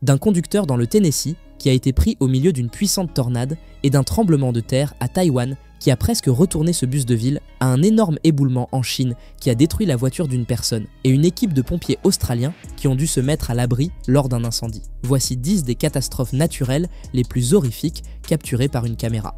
d'un conducteur dans le Tennessee qui a été pris au milieu d'une puissante tornade et d'un tremblement de terre à Taïwan qui a presque retourné ce bus de ville à un énorme éboulement en Chine qui a détruit la voiture d'une personne et une équipe de pompiers australiens qui ont dû se mettre à l'abri lors d'un incendie. Voici 10 des catastrophes naturelles les plus horrifiques capturées par une caméra.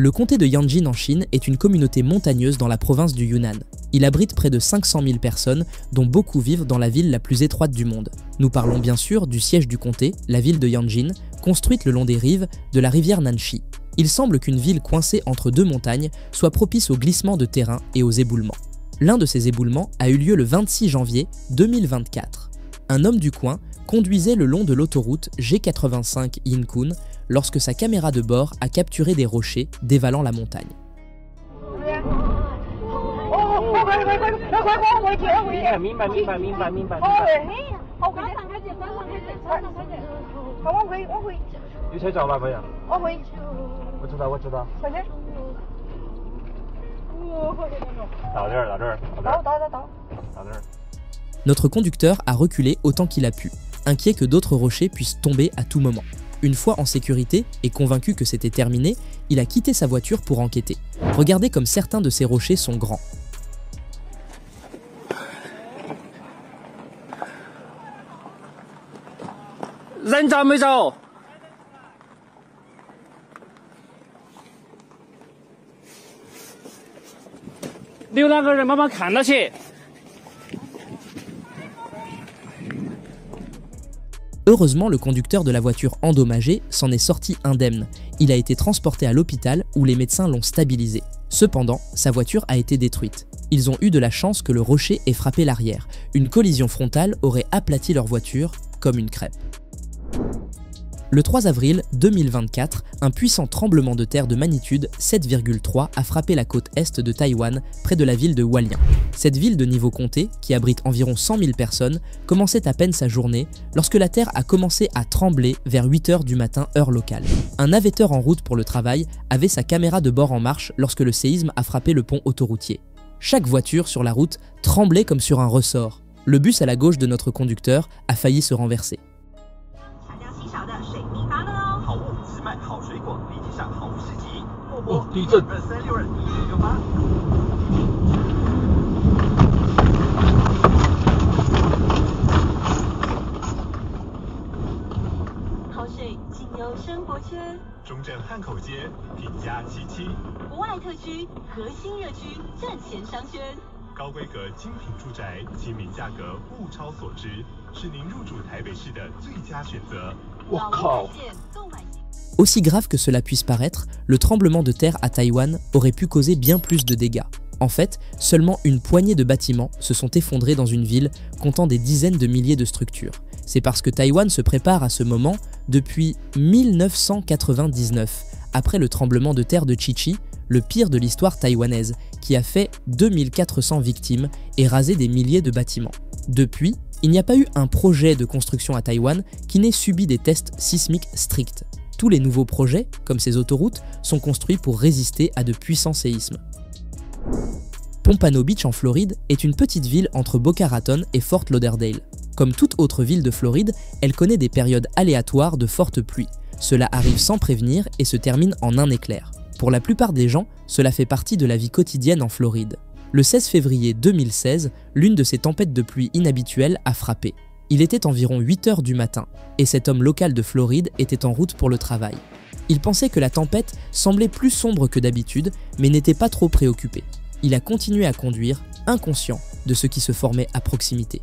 Le comté de Yanjin en Chine est une communauté montagneuse dans la province du Yunnan. Il abrite près de 500 000 personnes, dont beaucoup vivent dans la ville la plus étroite du monde. Nous parlons bien sûr du siège du comté, la ville de Yanjin, construite le long des rives de la rivière Nanxi. Il semble qu'une ville coincée entre deux montagnes soit propice aux glissements de terrain et aux éboulements. L'un de ces éboulements a eu lieu le 26 janvier 2024. Un homme du coin conduisait le long de l'autoroute G85 Yinkun lorsque sa caméra de bord a capturé des rochers dévalant la montagne. Notre conducteur a reculé autant qu'il a pu, inquiet que d'autres rochers puissent tomber à tout moment. Une fois en sécurité et convaincu que c'était terminé, il a quitté sa voiture pour enquêter. Regardez comme certains de ces rochers sont grands. Heureusement, le conducteur de la voiture endommagée s'en est sorti indemne. Il a été transporté à l'hôpital où les médecins l'ont stabilisé. Cependant, sa voiture a été détruite. Ils ont eu de la chance que le rocher ait frappé l'arrière. Une collision frontale aurait aplati leur voiture comme une crêpe. Le 3 avril 2024, un puissant tremblement de terre de magnitude 7,3 a frappé la côte est de Taïwan, près de la ville de Hualien. Cette ville de niveau comté, qui abrite environ 100 000 personnes, commençait à peine sa journée lorsque la terre a commencé à trembler vers 8 h du matin heure locale. Un navetteur en route pour le travail avait sa caméra de bord en marche lorsque le séisme a frappé le pont autoroutier. Chaque voiture sur la route tremblait comme sur un ressort. Le bus à la gauche de notre conducteur a failli se renverser. Aussi grave que cela puisse paraître, le tremblement de terre à Taïwan aurait pu causer bien plus de dégâts. En fait, seulement une poignée de bâtiments se sont effondrés dans une ville comptant des dizaines de milliers de structures. C'est parce que Taïwan se prépare à ce moment depuis 1999, après le tremblement de terre de Chi-Chi, le pire de l'histoire taïwanaise, qui a fait 2400 victimes et rasé des milliers de bâtiments. Depuis, il n'y a pas eu un projet de construction à Taïwan qui n'ait subi des tests sismiques stricts. Tous les nouveaux projets, comme ces autoroutes, sont construits pour résister à de puissants séismes. Pompano Beach en Floride est une petite ville entre Boca Raton et Fort Lauderdale. Comme toute autre ville de Floride, elle connaît des périodes aléatoires de fortes pluies. Cela arrive sans prévenir et se termine en un éclair. Pour la plupart des gens, cela fait partie de la vie quotidienne en Floride. Le 16 février 2016, l'une de ces tempêtes de pluie inhabituelles a frappé. Il était environ 8 h du matin, et cet homme local de Floride était en route pour le travail. Il pensait que la tempête semblait plus sombre que d'habitude, mais n'était pas trop préoccupé. Il a continué à conduire, inconscient de ce qui se formait à proximité.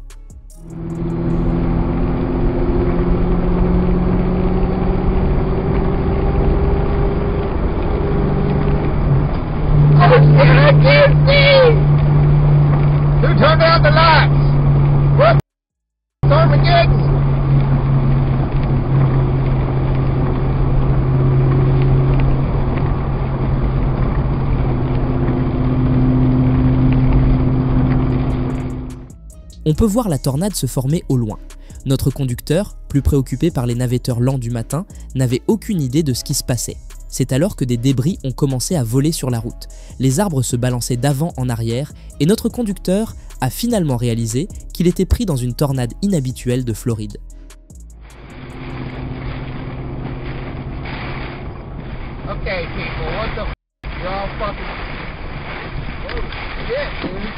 On peut voir la tornade se former au loin. Notre conducteur, plus préoccupé par les navetteurs lents du matin, n'avait aucune idée de ce qui se passait. C'est alors que des débris ont commencé à voler sur la route. Les arbres se balançaient d'avant en arrière et notre conducteur a finalement réalisé qu'il était pris dans une tornade inhabituelle de Floride. Okay, people, what the f***? You're all fucking... Oh, shit, dude.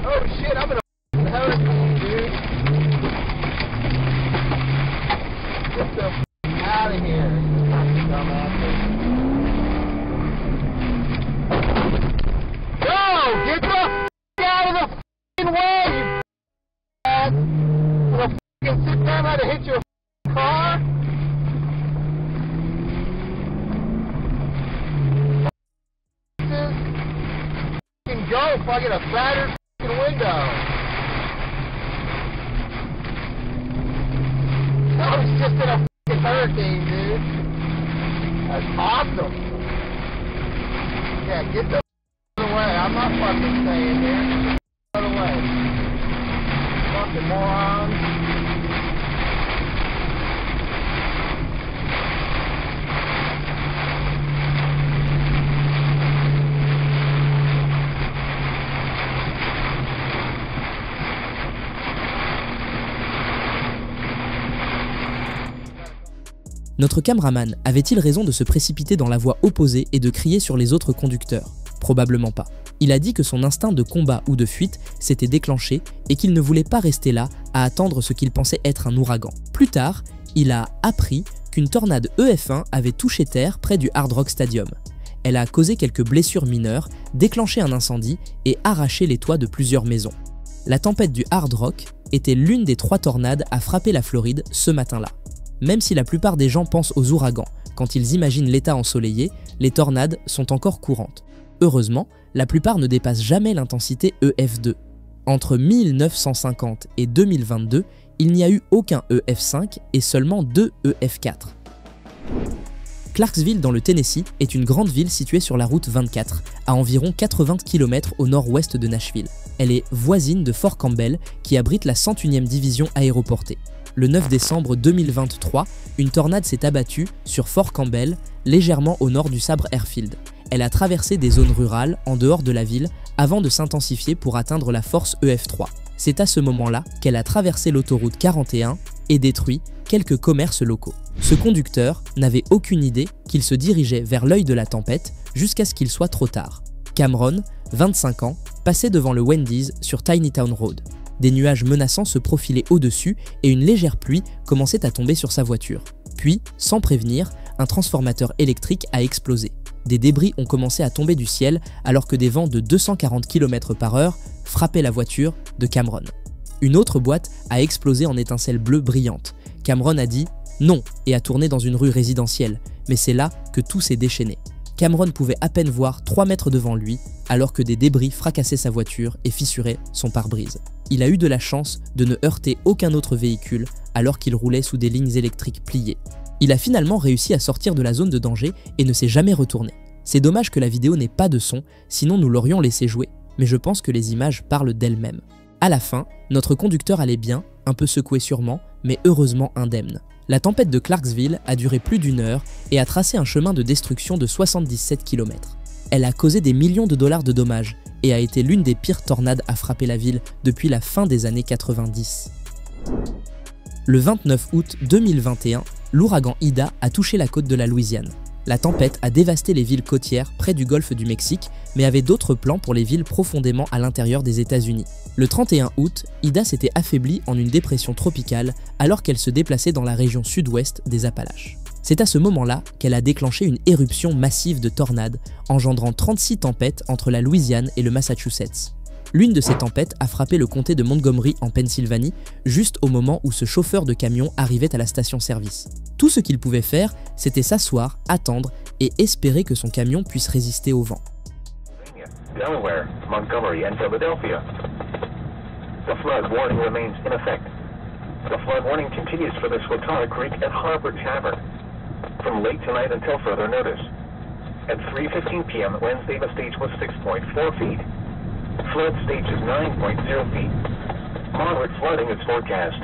Oh, shit, I'm in a hurricane, dude. Get the f*** out of here. Dumbasses. Go! Get the f*** out of the f***ing way, you f***ass. Will the f***ing sit down how to hit your f***ing car? Go if I get a battered f***ing window. I was just in a f***ing hurricane, dude. That's awesome. Yeah, get the f*** away. I'm not fucking staying here. Get the f*** away. Fucking morons. Notre caméraman avait-il raison de se précipiter dans la voie opposée et de crier sur les autres conducteurs? Probablement pas. Il a dit que son instinct de combat ou de fuite s'était déclenché et qu'il ne voulait pas rester là à attendre ce qu'il pensait être un ouragan. Plus tard, il a appris qu'une tornade EF1 avait touché terre près du Hard Rock Stadium. Elle a causé quelques blessures mineures, déclenché un incendie et arraché les toits de plusieurs maisons. La tempête du Hard Rock était l'une des 3 tornades à frapper la Floride ce matin-là. Même si la plupart des gens pensent aux ouragans quand ils imaginent l'état ensoleillé, les tornades sont encore courantes. Heureusement, la plupart ne dépassent jamais l'intensité EF2. Entre 1950 et 2022, il n'y a eu aucun EF5 et seulement 2 EF4. Clarksville dans le Tennessee est une grande ville située sur la route 24, à environ 80 km au nord-ouest de Nashville. Elle est voisine de Fort Campbell qui abrite la 101e division aéroportée. Le 9 décembre 2023, une tornade s'est abattue sur Fort Campbell, légèrement au nord du Sabre Airfield. Elle a traversé des zones rurales en dehors de la ville avant de s'intensifier pour atteindre la force EF3. C'est à ce moment-là qu'elle a traversé l'autoroute 41 et détruit quelques commerces locaux. Ce conducteur n'avait aucune idée qu'il se dirigeait vers l'œil de la tempête jusqu'à ce qu'il soit trop tard. Cameron, 25 ans, passait devant le Wendy's sur Tiny Town Road. Des nuages menaçants se profilaient au-dessus et une légère pluie commençait à tomber sur sa voiture. Puis, sans prévenir, un transformateur électrique a explosé. Des débris ont commencé à tomber du ciel alors que des vents de 240 km/h frappaient la voiture de Cameron. Une autre boîte a explosé en étincelles bleues brillantes. Cameron a dit « non » et a tourné dans une rue résidentielle, mais c'est là que tout s'est déchaîné. Cameron pouvait à peine voir 3 mètres devant lui alors que des débris fracassaient sa voiture et fissuraient son pare-brise. Il a eu de la chance de ne heurter aucun autre véhicule alors qu'il roulait sous des lignes électriques pliées. Il a finalement réussi à sortir de la zone de danger et ne s'est jamais retourné. C'est dommage que la vidéo n'ait pas de son, sinon nous l'aurions laissé jouer, mais je pense que les images parlent d'elles-mêmes. À la fin, notre conducteur allait bien, un peu secoué sûrement, mais heureusement indemne. La tempête de Clarksville a duré plus d'1 heure et a tracé un chemin de destruction de 77 km. Elle a causé des millions de dollars de dommages et a été l'une des pires tornades à frapper la ville depuis la fin des années 90. Le 29 août 2021, l'ouragan Ida a touché la côte de la Louisiane. La tempête a dévasté les villes côtières près du golfe du Mexique, mais avait d'autres plans pour les villes profondément à l'intérieur des États-Unis. Le 31 août, Ida s'était affaiblie en une dépression tropicale alors qu'elle se déplaçait dans la région sud-ouest des Appalaches. C'est à ce moment-là qu'elle a déclenché une éruption massive de tornades, engendrant 36 tempêtes entre la Louisiane et le Massachusetts. L'une de ces tempêtes a frappé le comté de Montgomery en Pennsylvanie, juste au moment où ce chauffeur de camion arrivait à la station-service. Tout ce qu'il pouvait faire, c'était s'asseoir, attendre et espérer que son camion puisse résister au vent. Delaware, Montgomery, and Philadelphia. The flood warning remains in effect. The flood warning continues for the Swatara Creek and Harbor Tavern from late tonight until further notice. At 3:15 p.m. Wednesday, the stage was 6.4 feet. Flood stage is 9.0 feet. Moderate flooding is forecast.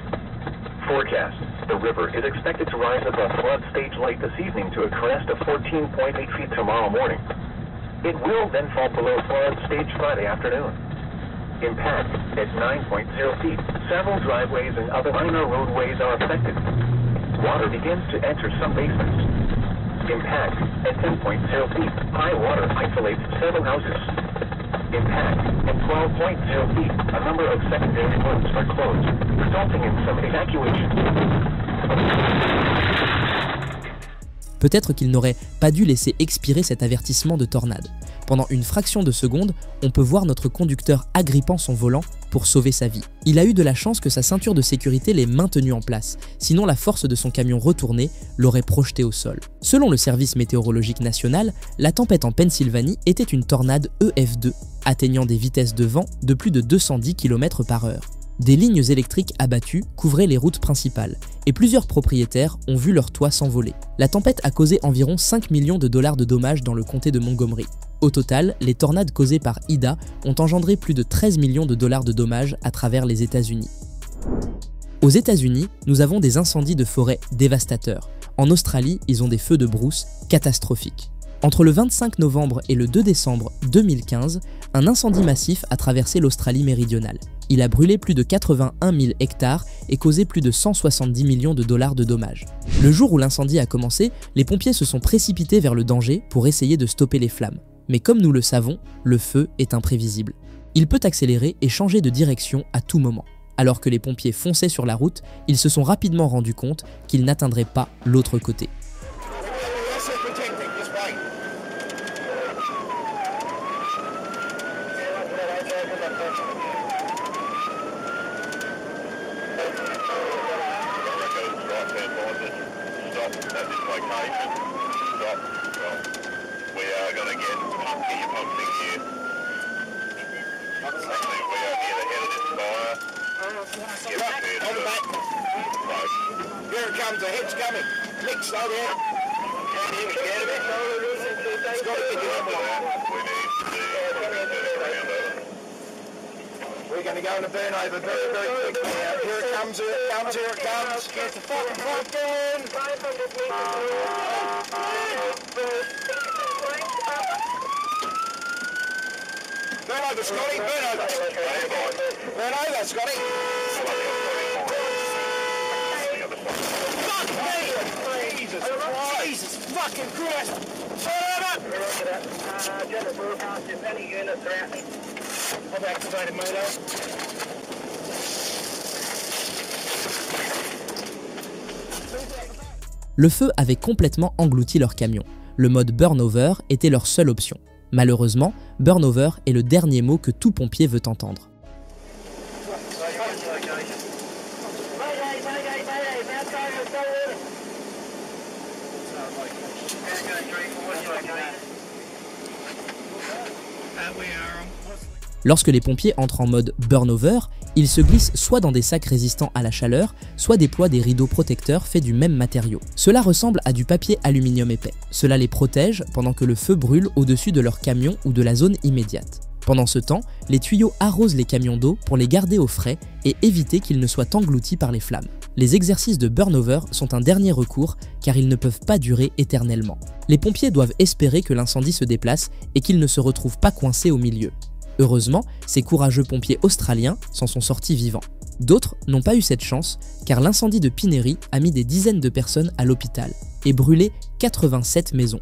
The river is expected to rise above flood stage late this evening to a crest of 14.8 feet tomorrow morning. It will then fall below flood stage Friday afternoon. Impact at 9.0 feet. Several driveways and other minor roadways are affected. Water begins to enter some basements. Impact at 10.0 feet. High water isolates several houses. Impact at 12.0 feet. A number of secondary roads are closed, resulting in some evacuation. Peut-être qu'il n'aurait pas dû laisser expirer cet avertissement de tornade. Pendant une fraction de seconde, on peut voir notre conducteur agrippant son volant pour sauver sa vie. Il a eu de la chance que sa ceinture de sécurité l'ait maintenu en place, sinon la force de son camion retourné l'aurait projeté au sol. Selon le service météorologique national, la tempête en Pennsylvanie était une tornade EF2, atteignant des vitesses de vent de plus de 210 km/h. Des lignes électriques abattues couvraient les routes principales et plusieurs propriétaires ont vu leur toit s'envoler. La tempête a causé environ 5 millions de dollars de dommages dans le comté de Montgomery. Au total, les tornades causées par Ida ont engendré plus de 13 millions de dollars de dommages à travers les États-Unis. Aux États-Unis, nous avons des incendies de forêt dévastateurs. En Australie, ils ont des feux de brousse catastrophiques. Entre le 25 novembre et le 2 décembre 2015, un incendie massif a traversé l'Australie méridionale. Il a brûlé plus de 81 000 hectares et causé plus de 170 millions de dollars de dommages. Le jour où l'incendie a commencé, les pompiers se sont précipités vers le danger pour essayer de stopper les flammes. Mais comme nous le savons, le feu est imprévisible. Il peut accélérer et changer de direction à tout moment. Alors que les pompiers fonçaient sur la route, ils se sont rapidement rendus compte qu'ils n'atteindraient pas l'autre côté. We're going to go into burnover very, very quick now. Here it comes, here it comes, here it comes. Get the fucking pumpkin! 500 Burn over, Scotty, burn over. Burn over, Scotty. Fuck me! Jesus Christ! Jesus fucking Christ! Burn over! General broadcast, any units are out. I've activated Modo. Le feu avait complètement englouti leur camion. Le mode burn-over était leur seule option. Malheureusement, burn-over est le dernier mot que tout pompier veut entendre. Lorsque les pompiers entrent en mode burn-over, ils se glissent soit dans des sacs résistants à la chaleur, soit déploient des rideaux protecteurs faits du même matériau. Cela ressemble à du papier aluminium épais. Cela les protège pendant que le feu brûle au-dessus de leur camion ou de la zone immédiate. Pendant ce temps, les tuyaux arrosent les camions d'eau pour les garder au frais et éviter qu'ils ne soient engloutis par les flammes. Les exercices de burn-over sont un dernier recours car ils ne peuvent pas durer éternellement. Les pompiers doivent espérer que l'incendie se déplace et qu'ils ne se retrouvent pas coincés au milieu. Heureusement, ces courageux pompiers australiens s'en sont sortis vivants. D'autres n'ont pas eu cette chance car l'incendie de Pineri a mis des dizaines de personnes à l'hôpital et brûlé 87 maisons.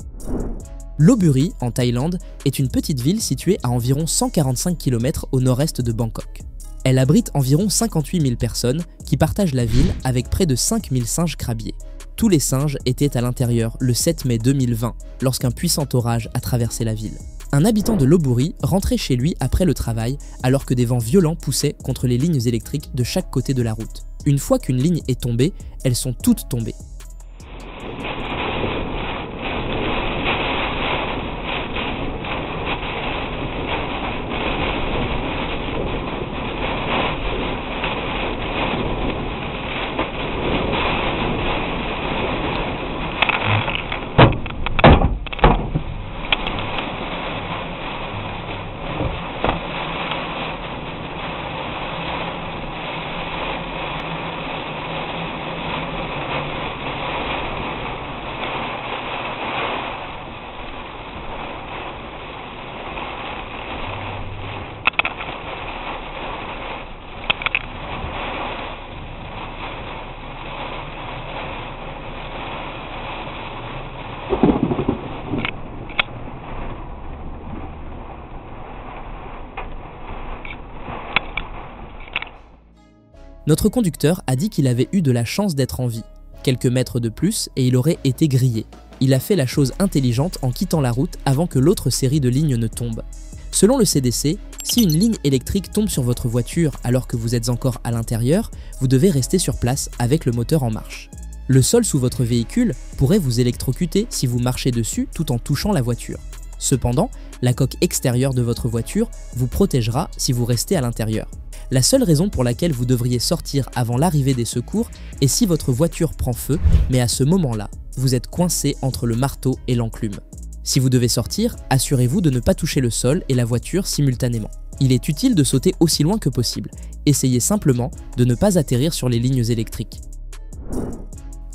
Lopburi, en Thaïlande, est une petite ville située à environ 145 km au nord-est de Bangkok. Elle abrite environ 58 000 personnes qui partagent la ville avec près de 5 000 singes crabiers. Tous les singes étaient à l'intérieur le 7 mai 2020 lorsqu'un puissant orage a traversé la ville. Un habitant de Lopburi rentrait chez lui après le travail alors que des vents violents poussaient contre les lignes électriques de chaque côté de la route. Une fois qu'une ligne est tombée, elles sont toutes tombées. Notre conducteur a dit qu'il avait eu de la chance d'être en vie. Quelques mètres de plus et il aurait été grillé. Il a fait la chose intelligente en quittant la route avant que l'autre série de lignes ne tombe. Selon le CDC, si une ligne électrique tombe sur votre voiture alors que vous êtes encore à l'intérieur, vous devez rester sur place avec le moteur en marche. Le sol sous votre véhicule pourrait vous électrocuter si vous marchez dessus tout en touchant la voiture. Cependant, la coque extérieure de votre voiture vous protégera si vous restez à l'intérieur. La seule raison pour laquelle vous devriez sortir avant l'arrivée des secours est si votre voiture prend feu, mais à ce moment-là, vous êtes coincé entre le marteau et l'enclume. Si vous devez sortir, assurez-vous de ne pas toucher le sol et la voiture simultanément. Il est utile de sauter aussi loin que possible. Essayez simplement de ne pas atterrir sur les lignes électriques.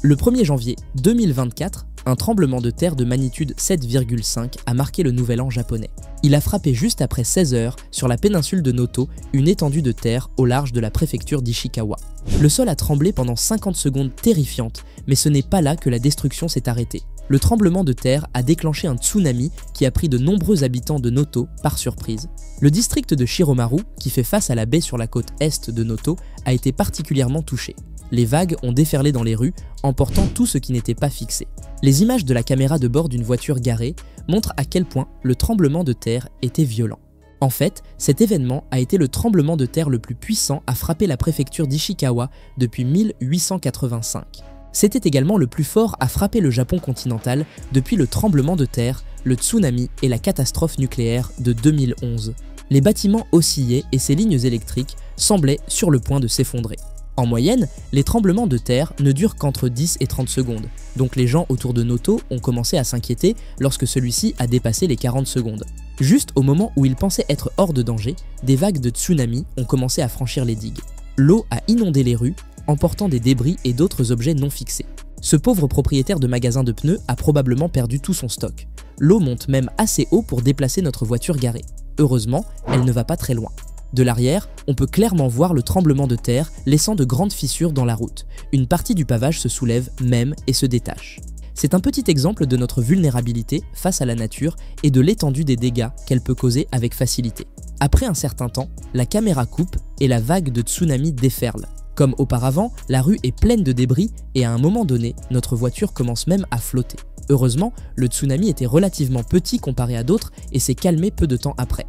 Le 1er janvier 2024, un tremblement de terre de magnitude 7,5 a marqué le nouvel an japonais. Il a frappé juste après 16 heures sur la péninsule de Noto, une étendue de terre au large de la préfecture d'Ishikawa. Le sol a tremblé pendant 50 secondes terrifiantes, mais ce n'est pas là que la destruction s'est arrêtée. Le tremblement de terre a déclenché un tsunami qui a pris de nombreux habitants de Noto par surprise. Le district de Shiromaru, qui fait face à la baie sur la côte est de Noto, a été particulièrement touché. Les vagues ont déferlé dans les rues, emportant tout ce qui n'était pas fixé. Les images de la caméra de bord d'une voiture garée montrent à quel point le tremblement de terre était violent. En fait, cet événement a été le tremblement de terre le plus puissant à frapper la préfecture d'Ishikawa depuis 1885. C'était également le plus fort à frapper le Japon continental depuis le tremblement de terre, le tsunami et la catastrophe nucléaire de 2011. Les bâtiments oscillaient et ces lignes électriques semblaient sur le point de s'effondrer. En moyenne, les tremblements de terre ne durent qu'entre 10 et 30 secondes, donc les gens autour de Noto ont commencé à s'inquiéter lorsque celui-ci a dépassé les 40 secondes. Juste au moment où ils pensaient être hors de danger, des vagues de tsunami ont commencé à franchir les digues. L'eau a inondé les rues, emportant des débris et d'autres objets non fixés. Ce pauvre propriétaire de magasin de pneus a probablement perdu tout son stock. L'eau monte même assez haut pour déplacer notre voiture garée. Heureusement, elle ne va pas très loin. De l'arrière, on peut clairement voir le tremblement de terre laissant de grandes fissures dans la route. Une partie du pavage se soulève même et se détache. C'est un petit exemple de notre vulnérabilité face à la nature et de l'étendue des dégâts qu'elle peut causer avec facilité. Après un certain temps, la caméra coupe et la vague de tsunami déferle. Comme auparavant, la rue est pleine de débris et à un moment donné, notre voiture commence même à flotter. Heureusement, le tsunami était relativement petit comparé à d'autres et s'est calmé peu de temps après.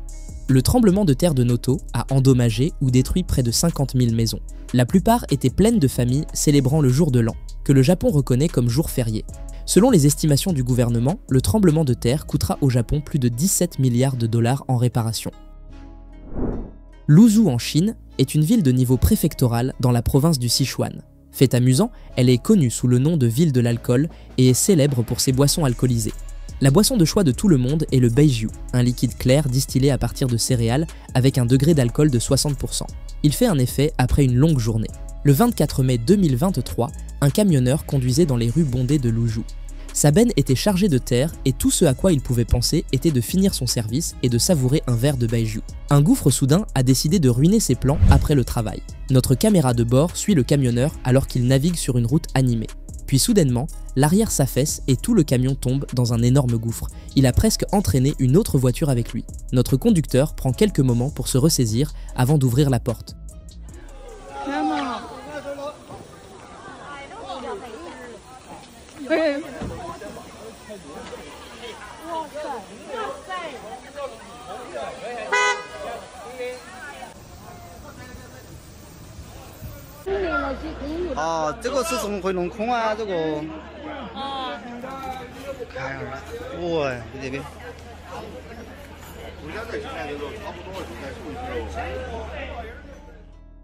Le tremblement de terre de Noto a endommagé ou détruit près de 50 000 maisons. La plupart étaient pleines de familles célébrant le jour de l'an, que le Japon reconnaît comme jour férié. Selon les estimations du gouvernement, le tremblement de terre coûtera au Japon plus de 17 milliards de dollars en réparation. Luzhou en Chine est une ville de niveau préfectoral dans la province du Sichuan. Fait amusant, elle est connue sous le nom de ville de l'alcool et est célèbre pour ses boissons alcoolisées. La boisson de choix de tout le monde est le baijiu, un liquide clair distillé à partir de céréales avec un degré d'alcool de 60%. Il fait un effet après une longue journée. Le 24 mai 2023, un camionneur conduisait dans les rues bondées de Luzhou. Sa benne était chargée de terre et tout ce à quoi il pouvait penser était de finir son service et de savourer un verre de baijiu. Un gouffre soudain a décidé de ruiner ses plans après le travail. Notre caméra de bord suit le camionneur alors qu'il navigue sur une route animée. Puis soudainement, l'arrière s'affaisse et tout le camion tombe dans un énorme gouffre. Il a presque entraîné une autre voiture avec lui. Notre conducteur prend quelques moments pour se ressaisir avant d'ouvrir la porte. 아, 这个是怎么会弄空啊？这个。看一下，哇，这边。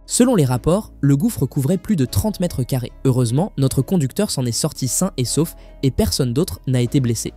Selon les rapports, le gouffre couvrait plus de 30 mètres carrés. Heureusement, notre conducteur s'en est sorti sain et sauf et personne d'autre n'a été blessé.